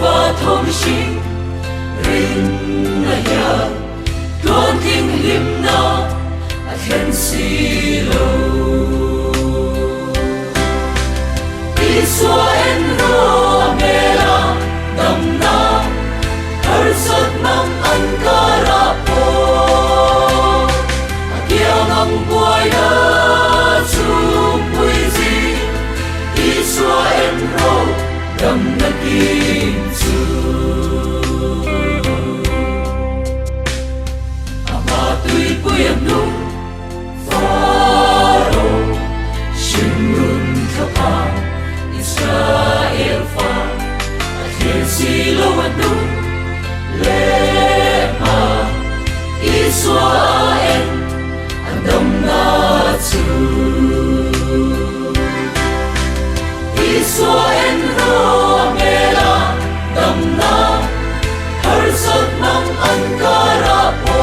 và thông sinh rin na ya tuan ting lim na a khen si lo Iswa en ro mela dam na har sat mang an kara po akyang ang buhay na sumpuizi Iswa en ro dam na kinsu Amatui puyam nu Faro Shimrun kapang Israel fa Akhir silo anu Lema Israel Andam na tu Israel ro mela Dam na Harsat mang angkara po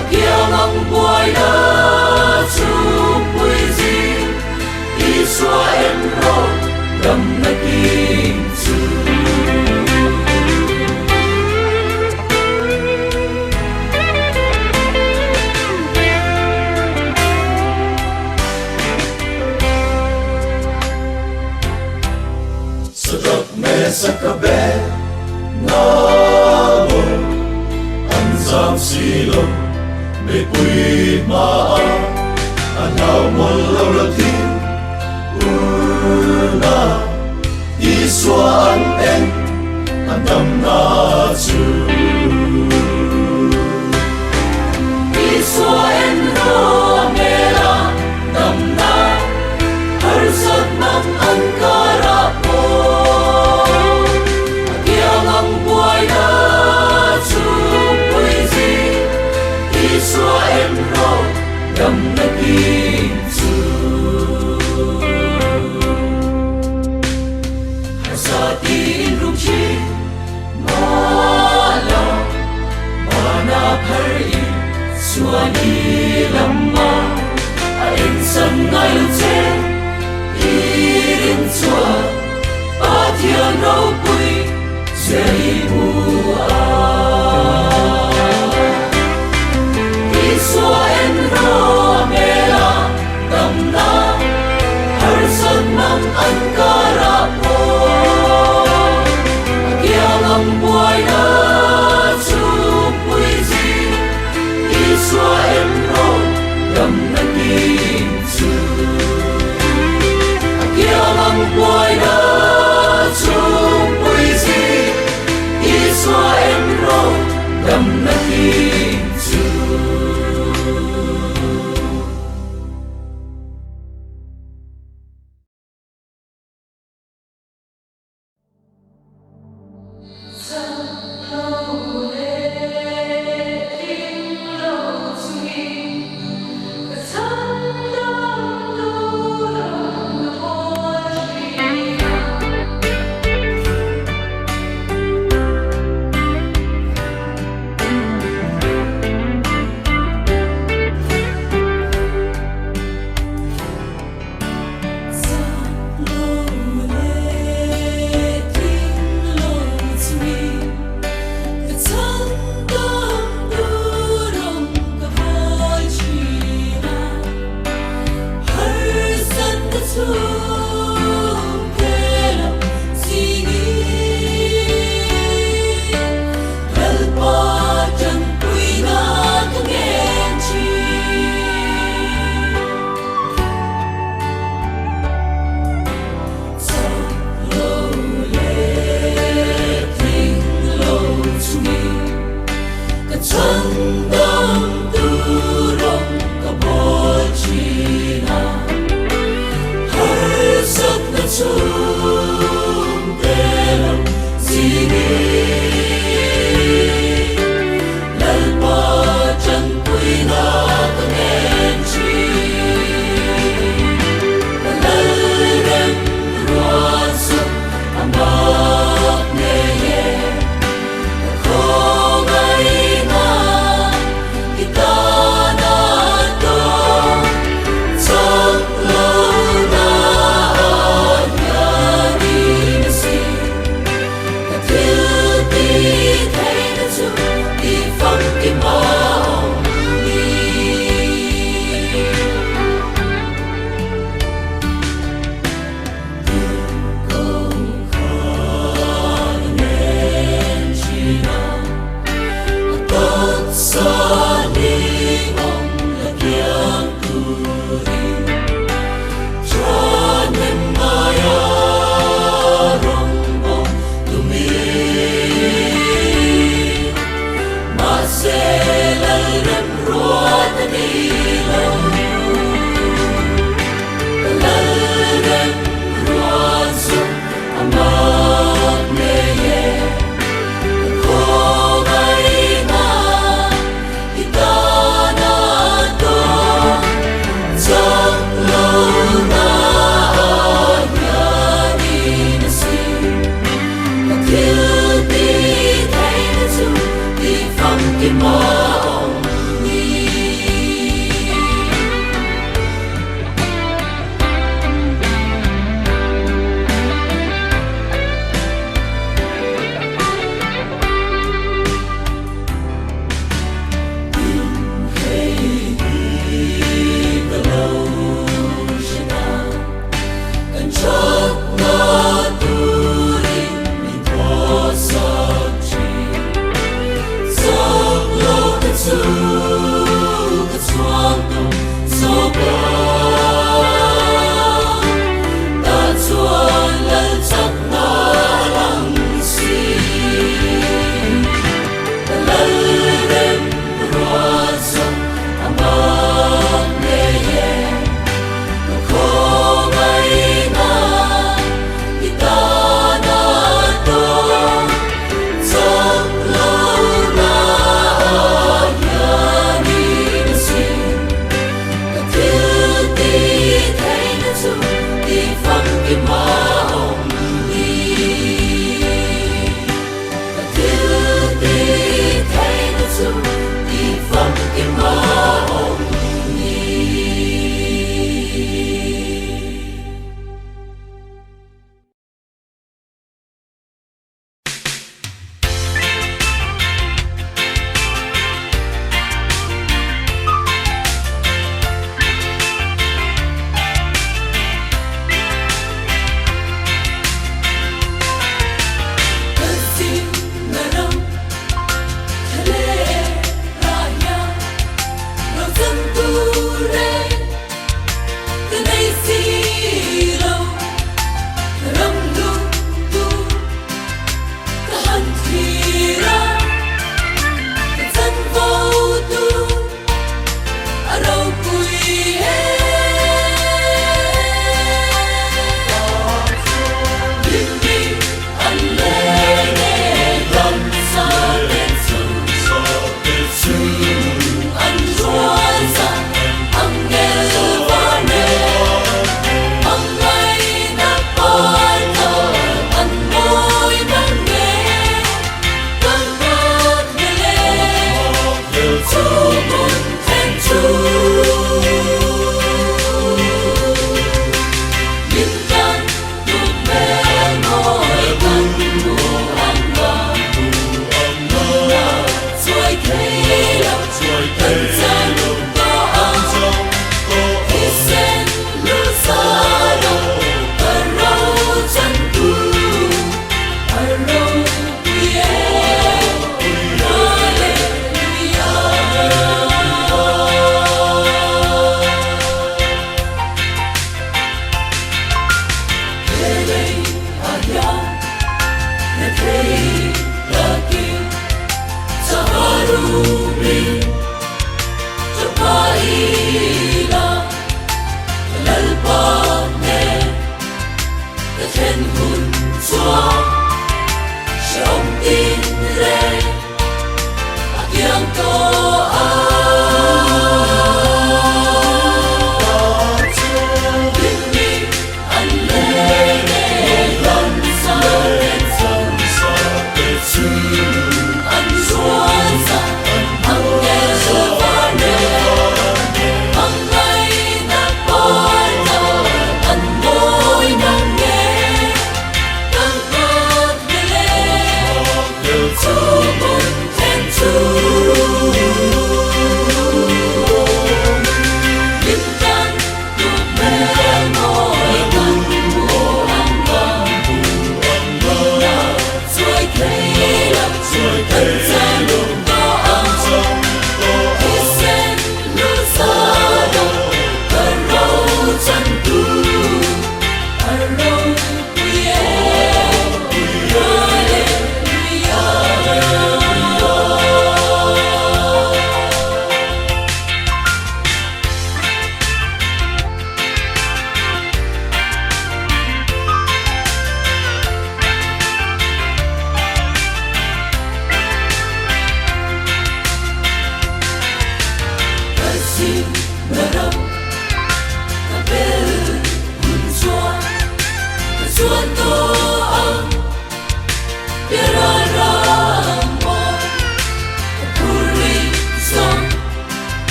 Akyang ang buhay na Sumpuizi Israel ro dam naging su Sedap mesa kabe nabo Ansam silo May puwit maa Anaw mo laulatin Una Iswa an en Andam na tu Iswa en ro mela Dam na Harsat mang angkara po Akyang ang buhay na Sumpuizi Iswa en ro Dam naging tu Sa tin rung chi Mala Mana phari Suani lama Ain san ngay che Irin chua Patian rau pui Zai bua Iswa en ro mela Dam na Harsat mang angkara po Akyang ang buhay na Sumpuizi Iswa en ro Dam naging su Akyang ang buhay na Sumpuizi Iswa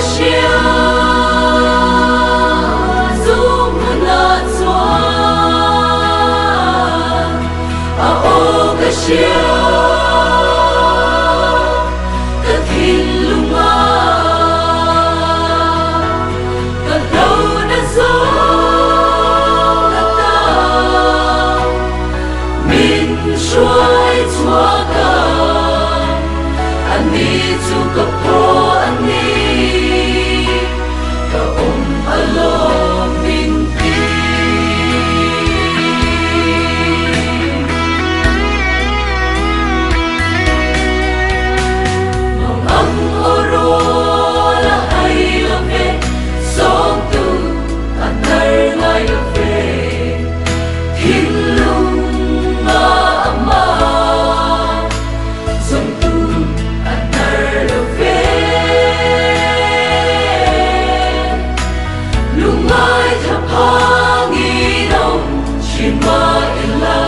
Kasia Zoom na Chuan Ao Kasia Kathin Lunga Katau na Zong Katau Min Shuai Chuaka Ani Chu Kapo Ani Along Binti Mong ang oro la ay love Song tu anar ngay love Thiên lung ma ama Song tu anar love Lumai thapanginaw Shimaila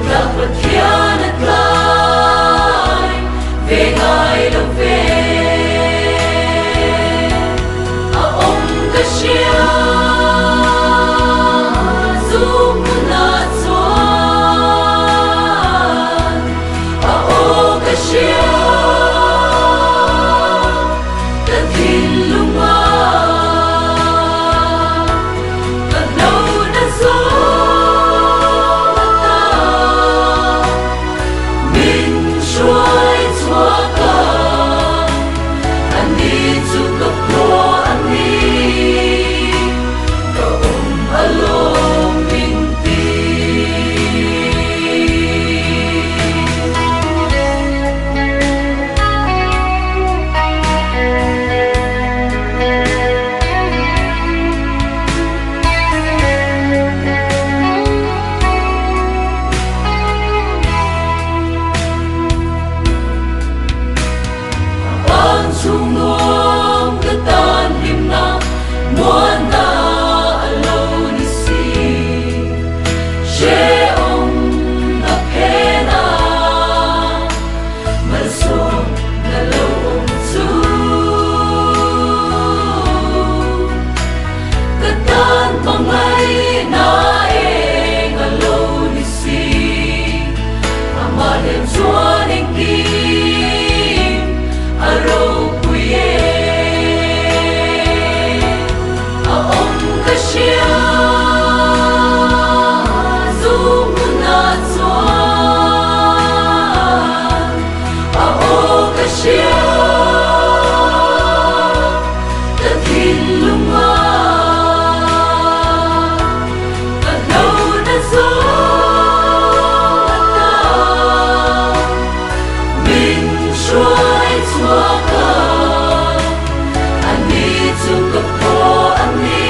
Dapat yan at lay Vengay love Aong Kasia Zumunat Chuan Aong Kasia Kathin Lunga Chung nuông cái tan lim na muôn na alo ni si she ông na pena mà son na lâu ông chu cái tan bằng ngay na e alo ni si mà đêm chúa nên kim aro Kasia Zumunat Chuan Ao Kasia Kathin Lunga Katau na Zong Katau Min Shuai Chuaka Ani Chu Kapo Ani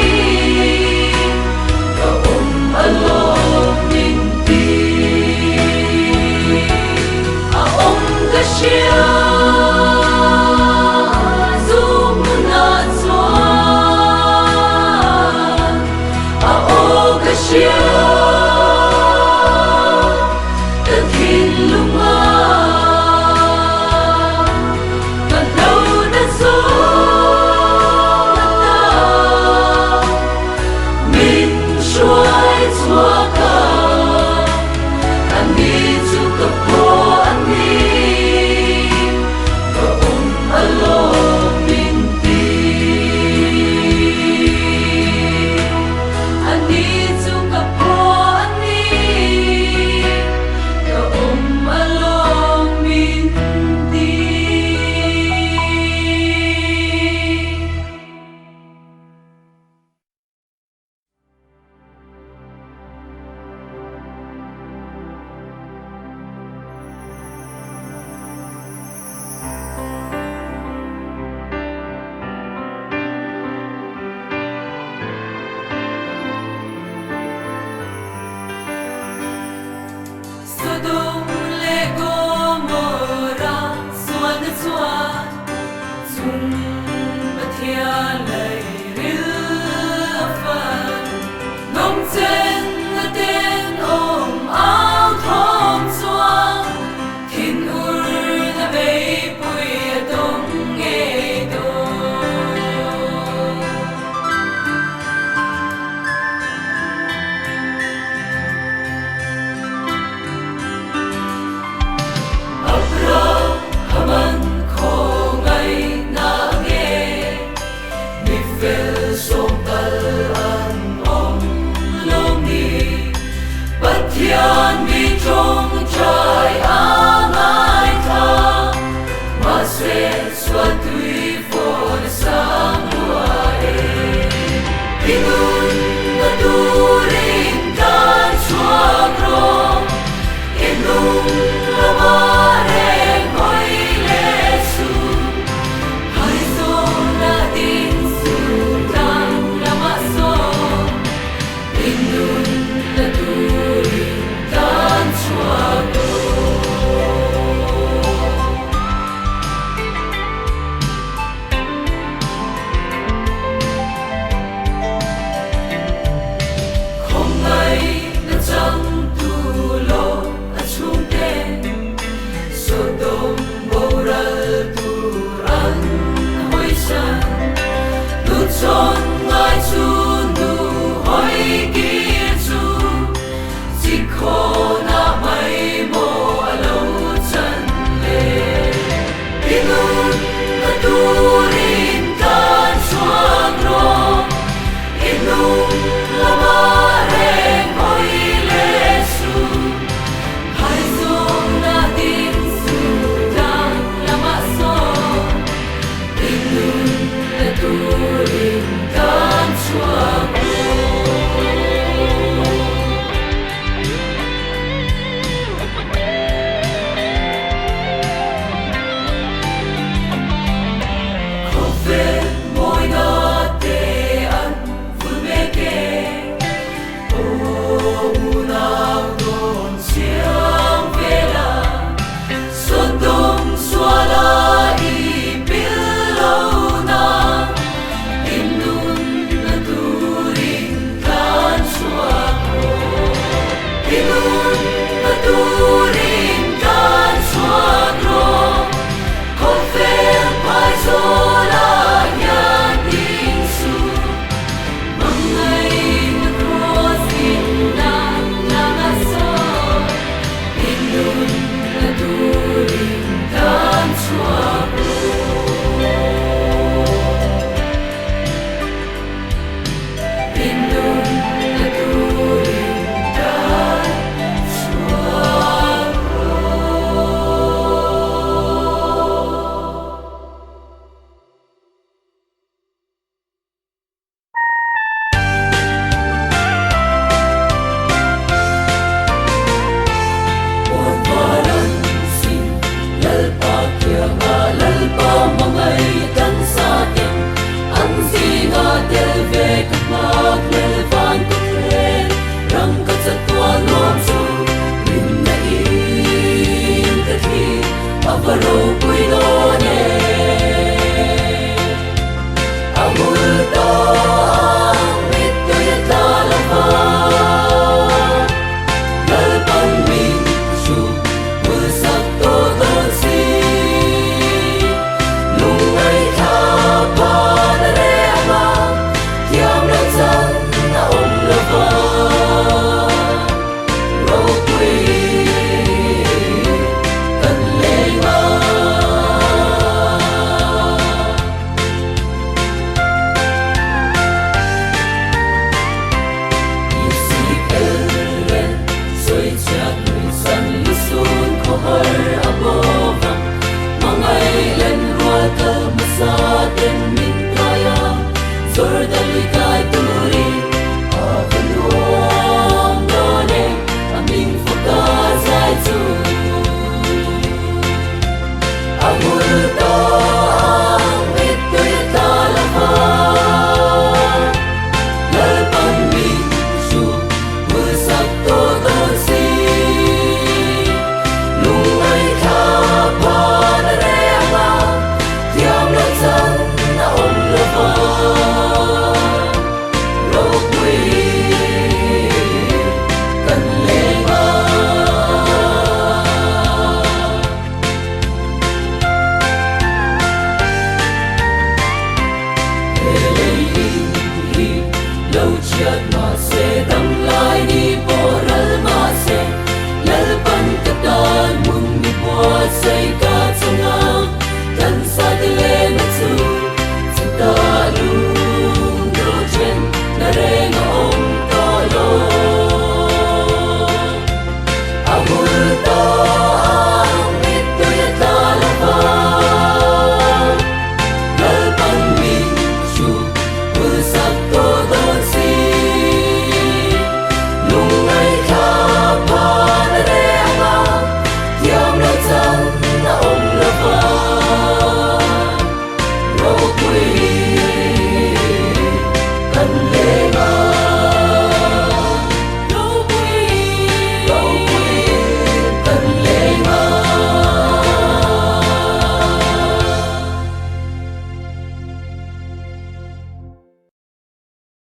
Kasia Zumunat Chuan Ao Kasia Kathin Lunga Katau na Zong Katau Min Shuai Chuaka Ani Chu Kapo Ani sẽ xóa tùy phố đã sáng mùa ê Kinh ơn đã tu rinh can chua grong Yên nung là ba rèn hỏi lệ su Hai dô là tin su tăng là mã dô Kinh ơn đã tu rinh can chua grong Chọn ngài chu nu hỏi kia chu chỉ khổ na mây mồ lâu chân lệ Kinh ơn là tu